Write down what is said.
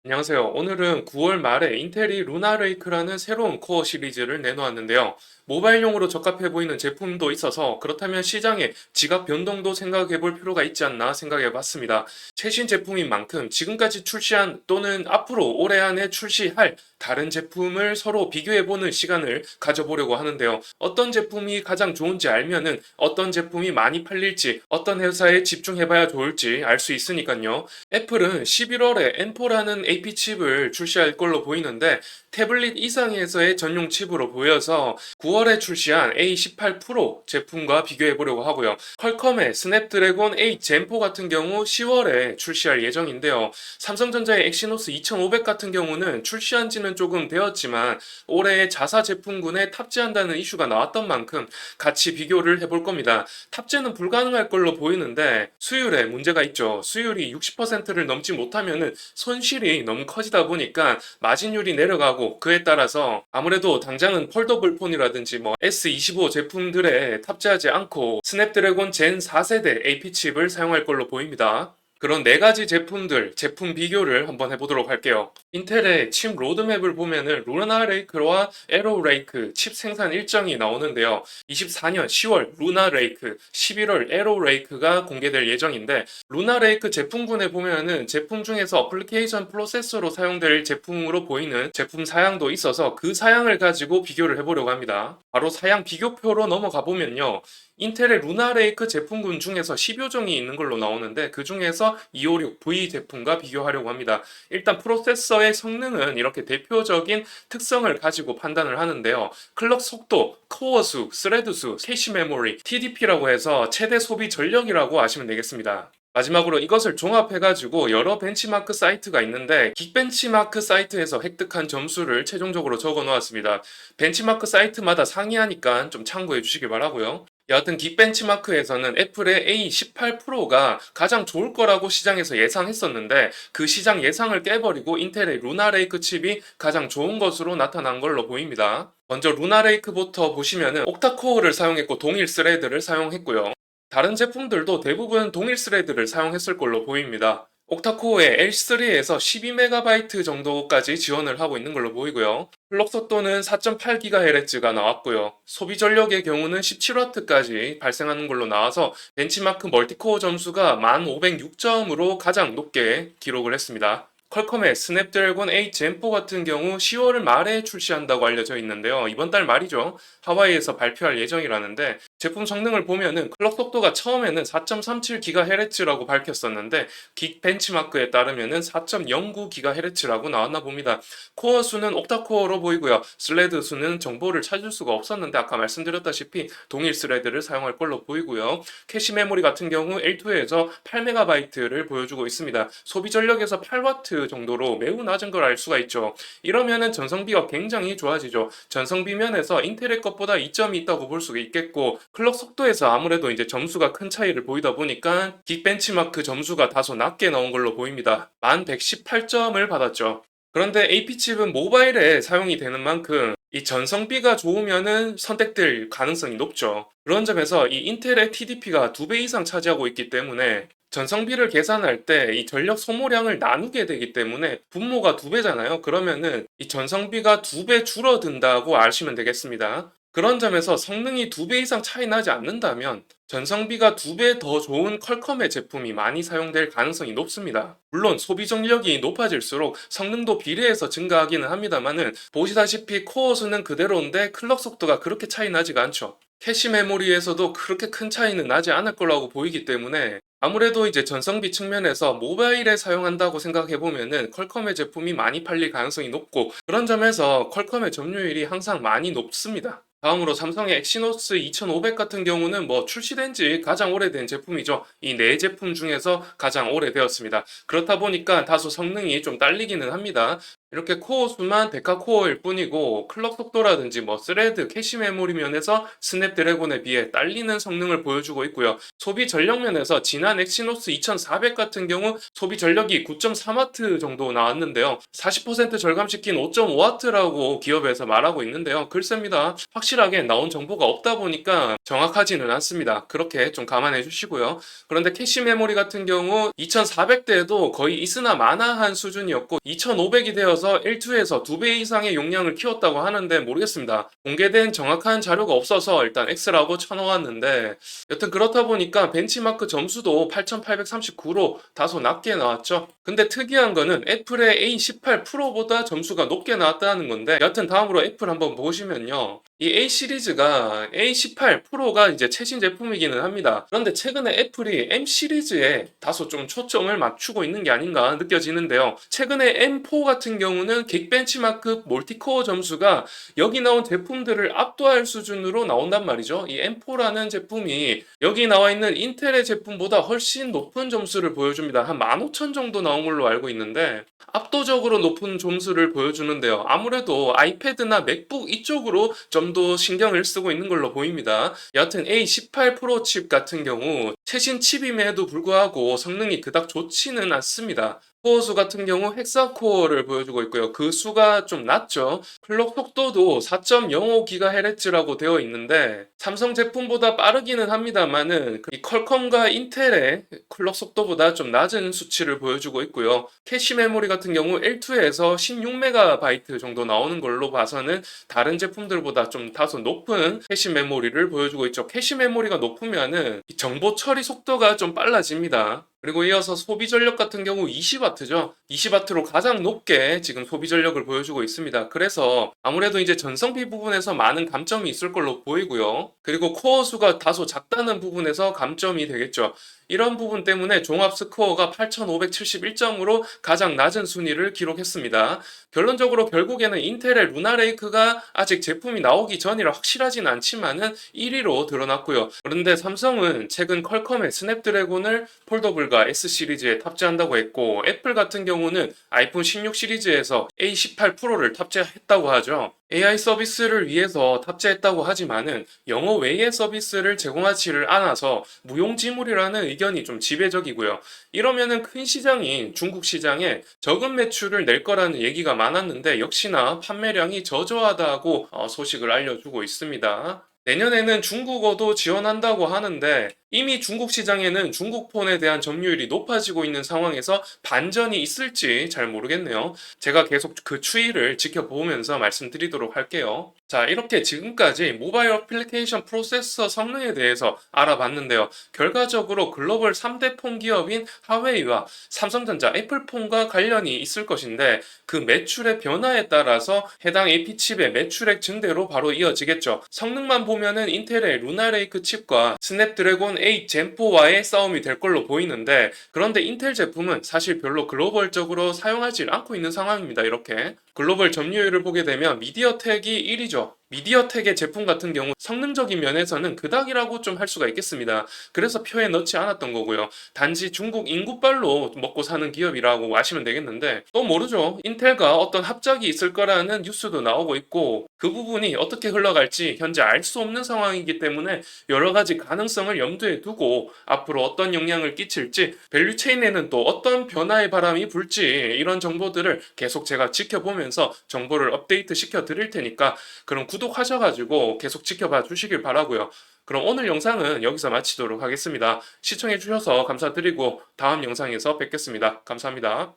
안녕하세요. 오늘은 9월 말에 인텔이 루나 레이크라는 새로운 코어 시리즈를 내놓았는데요. 모바일용으로 적합해 보이는 제품도 있어서 그렇다면 시장의 지각 변동도 생각해 볼 필요가 있지 않나 생각해 봤습니다. 최신 제품인 만큼 지금까지 출시한 또는 앞으로 올해 안에 출시할 다른 제품을 서로 비교해 보는 시간을 가져보려고 하는데요. 어떤 제품이 가장 좋은지 알면은 어떤 제품이 많이 팔릴지, 어떤 회사에 집중해 봐야 좋을지 알 수 있으니까요. 애플은 11월에 M4라는 AP 칩을 출시할 걸로 보이는데 태블릿 이상에서의 전용 칩으로 보여서 9월에 출시한 A18 프로 제품과 비교해 보려고 하고요. 퀄컴의 스냅드래곤 8 젠4 같은 경우 10월에 출시할 예정인데요. 삼성전자의 엑시노스 2500 같은 경우는 출시한 지는 조금 되었지만 올해 자사 제품군에 탑재한다는 이슈가 나왔던 만큼 같이 비교를 해볼 겁니다. 탑재는 불가능할 걸로 보이는데 수율에 문제가 있죠. 수율이 60%를 넘지 못하면은 손실이 너무 커지다 보니까 마진율이 내려가고 그에 따라서 아무래도 당장은 폴더블 폰이라든지 뭐 S25 제품들에 탑재하지 않고 스냅드래곤 젠 4세대 AP 칩을 사용할 걸로 보입니다. 그런 네 가지 제품들, 제품 비교를 한번 해보도록 할게요. 인텔의 칩 로드맵을 보면은 루나 레이크와 에로 레이크 칩 생산 일정이 나오는데요. 24년 10월 루나 레이크, 11월 에로 레이크가 공개될 예정인데 루나 레이크 제품군에 보면은 제품 중에서 어플리케이션 프로세서로 사용될 제품으로 보이는 제품 사양도 있어서 그 사양을 가지고 비교를 해보려고 합니다. 바로 사양 비교표로 넘어가 보면요. 인텔의 루나 레이크 제품군 중에서 10여종이 있는 걸로 나오는데 그 중에서 256V 제품과 비교하려고 합니다. 일단 프로세서의 성능은 이렇게 대표적인 특성을 가지고 판단을 하는데요. 클럭 속도, 코어 수, 스레드 수, 캐시 메모리, TDP라고 해서 최대 소비 전력이라고 아시면 되겠습니다. 마지막으로 이것을 종합해가지고 여러 벤치마크 사이트가 있는데 긱벤치마크 사이트에서 획득한 점수를 최종적으로 적어 놓았습니다. 벤치마크 사이트마다 상이하니까 좀 참고해 주시기 바라고요. 여하튼 긱벤치마크에서는 애플의 A18 프로가 가장 좋을 거라고 시장에서 예상했었는데 그 시장 예상을 깨버리고 인텔의 루나 레이크 칩이 가장 좋은 것으로 나타난 걸로 보입니다. 먼저 루나 레이크부터 보시면은 옥타코어를 사용했고 동일 스레드를 사용했고요. 다른 제품들도 대부분 동일 스레드를 사용했을 걸로 보입니다. 옥타코어의 L3에서 12MB 정도까지 지원을 하고 있는 걸로 보이고요. 클럭 속도는 4.8GHz가 나왔고요. 소비 전력의 경우는 17W까지 발생하는 걸로 나와서 벤치마크 멀티코어 점수가 1506점으로 가장 높게 기록을 했습니다. 퀄컴의 스냅드래곤 8 젠4 같은 경우 10월 말에 출시한다고 알려져 있는데요. 이번 달 말이죠. 하와이에서 발표할 예정이라는데 제품 성능을 보면은 클럭 속도가 처음에는 4.37GHz라고 밝혔었는데 긱 벤치마크에 따르면은 4.09GHz라고 나왔나 봅니다. 코어 수는 옥타코어로 보이고요. 슬레드 수는 정보를 찾을 수가 없었는데 아까 말씀드렸다시피 동일 스레드를 사용할 걸로 보이고요. 캐시 메모리 같은 경우 L2에서 8MB를 보여주고 있습니다. 소비 전력에서 8W 정도로 매우 낮은 걸 알 수가 있죠. 이러면은 전성비가 굉장히 좋아지죠. 전성비 면에서 인텔의 것보다 이점이 있다고 볼 수가 있겠고 클럭 속도에서 아무래도 이제 점수가 큰 차이를 보이다 보니까 긱벤치마크 점수가 다소 낮게 나온 걸로 보입니다. 1118점을 받았죠. 그런데 AP칩은 모바일에 사용이 되는 만큼 이 전성비가 좋으면은 선택될 가능성이 높죠. 그런 점에서 이 인텔의 TDP가 2배 이상 차지하고 있기 때문에 전성비를 계산할 때 이 전력 소모량을 나누게 되기 때문에 분모가 2배잖아요. 그러면은 이 전성비가 2배 줄어든다고 아시면 되겠습니다. 그런 점에서 성능이 2배 이상 차이 나지 않는다면 전성비가 2배 더 좋은 퀄컴의 제품이 많이 사용될 가능성이 높습니다. 물론 소비 전력이 높아질수록 성능도 비례해서 증가하기는 합니다만은 보시다시피 코어 수는 그대로인데 클럭 속도가 그렇게 차이 나지가 않죠. 캐시 메모리에서도 그렇게 큰 차이는 나지 않을 거라고 보이기 때문에 아무래도 이제 전성비 측면에서 모바일에 사용한다고 생각해 보면은 퀄컴의 제품이 많이 팔릴 가능성이 높고 그런 점에서 퀄컴의 점유율이 항상 많이 높습니다. 다음으로 삼성의 엑시노스 2500 같은 경우는 뭐 출시된 지 가장 오래된 제품이죠. 이 네 제품 중에서 가장 오래되었습니다. 그렇다 보니까 다소 성능이 좀 딸리기는 합니다. 이렇게 코어 수만 데카 코어일 뿐이고 클럭 속도라든지 뭐 스레드, 캐시 메모리 면에서 스냅드래곤에 비해 딸리는 성능을 보여주고 있고요. 소비 전력 면에서 지난 엑시노스 2400 같은 경우 소비 전력이 9.4W 정도 나왔는데요. 40% 절감시킨 5.5W라고 기업에서 말하고 있는데요. 글쎄입니다. 확실하게 나온 정보가 없다 보니까 정확하지는 않습니다. 그렇게 좀 감안해 주시고요. 그런데 캐시 메모리 같은 경우 2400대에도 거의 있으나 마나한 수준이었고 2500이 되어서 L2에서 2배 이상의 용량을 키웠다고 하는데 모르겠습니다. 공개된 정확한 자료가 없어서 일단 X라고 쳐놓았는데 여튼 그렇다 보니까 벤치마크 점수도 8839로 다소 낮게 나왔죠. 근데 특이한 거는 애플의 A18 프로보다 점수가 높게 나왔다는 건데 여튼 다음으로 애플 한번 보시면요. 이 A 시리즈가 A18 프로가 이제 최신 제품이기는 합니다. 그런데 최근에 애플이 M 시리즈에 다소 좀 초점을 맞추고 있는 게 아닌가 느껴지는데요. 최근에 M4 같은 경우는 긱벤치마크 멀티코어 점수가 여기 나온 제품들을 압도할 수준으로 나온단 말이죠. 이 M4라는 제품이 여기 나와 있는 인텔의 제품보다 훨씬 높은 점수를 보여줍니다. 한 15,000 정도 나온 걸로 알고 있는데 압도적으로 높은 점수를 보여주는데요. 아무래도 아이패드나 맥북 이쪽으로 좀 더 신경을 쓰고 있는 걸로 보입니다. 여하튼 A18 프로 칩 같은 경우 최신 칩임에도 불구하고 성능이 그닥 좋지는 않습니다. 코어 수 같은 경우 헥사코어를 보여주고 있고요. 그 수가 좀 낮죠. 클럭 속도도 4.05GHz라고 되어 있는데 삼성 제품보다 빠르기는 합니다만은 이 퀄컴과 인텔의 클럭 속도보다 좀 낮은 수치를 보여주고 있고요. 캐시 메모리 같은 경우 L2에서 16MB 정도 나오는 걸로 봐서는 다른 제품들보다 좀 다소 높은 캐시 메모리를 보여주고 있죠. 캐시 메모리가 높으면은 이 정보 처리 속도가 좀 빨라집니다. 그리고 이어서 소비 전력 같은 경우 20W죠. 20W로 가장 높게 지금 소비 전력을 보여주고 있습니다. 그래서 아무래도 이제 전성비 부분에서 많은 감점이 있을 걸로 보이고요. 그리고 코어 수가 다소 작다는 부분에서 감점이 되겠죠. 이런 부분 때문에 종합 스코어가 8571점으로 가장 낮은 순위를 기록했습니다. 결론적으로 결국에는 인텔의 루나레이크가 아직 제품이 나오기 전이라 확실하진 않지만은 1위로 드러났고요. 그런데 삼성은 최근 퀄컴의 스냅드래곤을 폴더블과 S 시리즈에 탑재한다고 했고 애플 같은 경우는 아이폰 16 시리즈에서 A18 프로를 탑재했다고 하죠. AI 서비스를 위해서 탑재했다고 하지만은 영어 외의 서비스를 제공하지를 않아서 무용지물이라는 의견이 좀 지배적이고요. 이러면은 큰 시장인 중국 시장에 적은 매출을 낼 거라는 얘기가 많았는데 역시나 판매량이 저조하다고 소식을 알려주고 있습니다. 내년에는 중국어도 지원한다고 하는데 이미 중국 시장에는 중국폰에 대한 점유율이 높아지고 있는 상황에서 반전이 있을지 잘 모르겠네요. 제가 계속 그 추이를 지켜보면서 말씀드리도록 할게요. 자, 이렇게 지금까지 모바일 어플리케이션 프로세서 성능에 대해서 알아봤는데요. 결과적으로 글로벌 3대 폰 기업인 하웨이와 삼성전자, 애플폰과 관련이 있을 것인데 그 매출의 변화에 따라서 해당 AP칩의 매출액 증대로 바로 이어지겠죠. 성능만 보면은 인텔의 루나레이크 칩과 스냅드래곤 8 젠4와의 싸움이 될 걸로 보이는데 그런데 인텔 제품은 사실 별로 글로벌적으로 사용하지 않고 있는 상황입니다. 이렇게 글로벌 점유율을 보게 되면 미디어텍이 1위죠. 미디어텍의 제품 같은 경우 성능적인 면에서는 그닥이라고 좀 할 수가 있겠습니다. 그래서 표에 넣지 않았던 거고요. 단지 중국 인구빨로 먹고 사는 기업이라고 아시면 되겠는데 또 모르죠. 인텔과 어떤 합작이 있을 거라는 뉴스도 나오고 있고 그 부분이 어떻게 흘러갈지 현재 알 수 없는 상황이기 때문에 여러 가지 가능성을 염두에 두고 앞으로 어떤 영향을 끼칠지 밸류체인에는 또 어떤 변화의 바람이 불지 이런 정보들을 계속 제가 지켜보면서 정보를 업데이트 시켜 드릴 테니까 그럼 구독하셔가지고 계속 지켜봐 주시길 바라고요. 그럼 오늘 영상은 여기서 마치도록 하겠습니다. 시청해 주셔서 감사드리고 다음 영상에서 뵙겠습니다. 감사합니다.